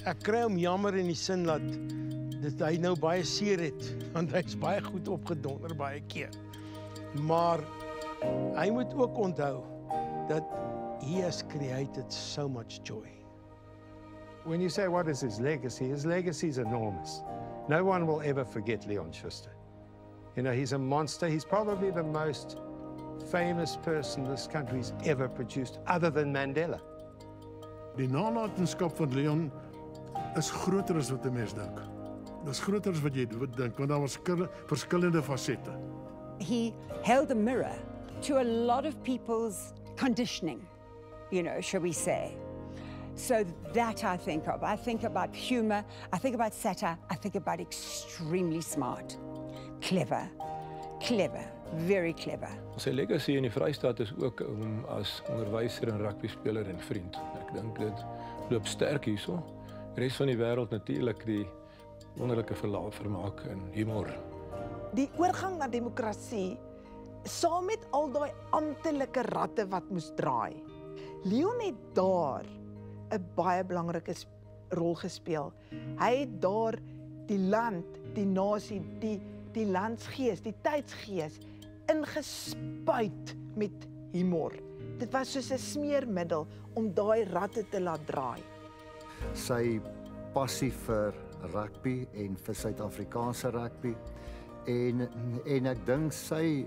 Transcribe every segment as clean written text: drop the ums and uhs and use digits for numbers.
Ek kry hom jammer in die sin dat hy nou baie seer het, want hy's baie goed opgedonder baie keer. Maar hy moet ook onthou dat he has created so much joy. When you say what is his legacy is enormous. No one will ever forget Leon Schuster. You know, he's a monster. He's probably the most famous person this country's ever produced, other than Mandela. Die nalatenskap van Leon is groter as wat 'n mens dink. Dis groter as wat jy dink, want daar was verskillende fasette. He held a mirror to a lot of people's conditioning, you know, shall we say. So that I think of. I think about humor, I think about satire, I think about extremely smart, clever, very clever. Sy legacy in die Vrystaat is ook as onderwyser en rugbyspeler en vriend. Ek dink dit loop sterk hierso. Die res van die wêreld natuurlik die wonderlike vermaak en humor. Die oorgang na demokrasie, saam met al daai amptelike ratte wat moes draai. Leon het daar 'n baie belangrike rol gespeel. Hy het daar die land, die nasie, die landsgees, die tydsgees ingespuit met humor. Dit was soos 'n smeermiddel om daai ratte te laat draai. Sy passie vir rugby en vir Suid-Afrikaanse rugby en ek dink sy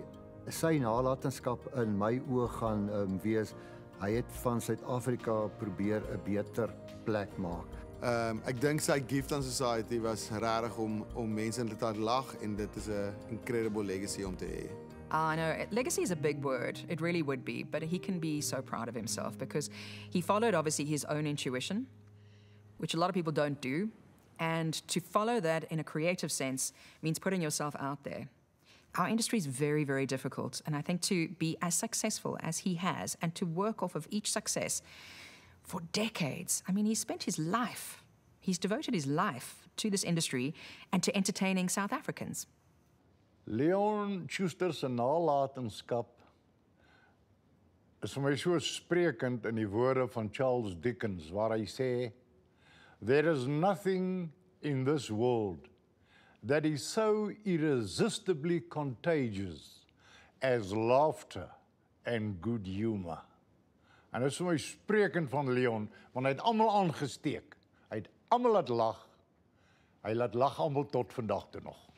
nalatenskap in my oë gaan wees. Hy het van Suid-Afrika probeer 'n beter plek maak. Ek dink sy gift aan society was regtig om mense te laat lag en dit is 'n incredible legacy om te hê. I know, legacy is a big word. It really would be, but he can be so proud of himself because he followed obviously his own intuition, which a lot of people don't do. And to follow that in a creative sense means putting yourself out there. Our industry is very, very difficult. And I think to be as successful as he has and to work off of each success for decades, I mean, he's spent his life, he's devoted his life to this industry and to entertaining South Africans. Leon Schuster se nalatenskap is vir my so sprekend in die woorde van Charles Dickens, waar hy sê, "There is nothing in this world that is so irresistibly contagious as laughter and good humor." En dit is vir my sprekend van Leon, want hy het almal aangesteek. Hy het almal laat lag. Hy laat lag almal tot vandag toe nog.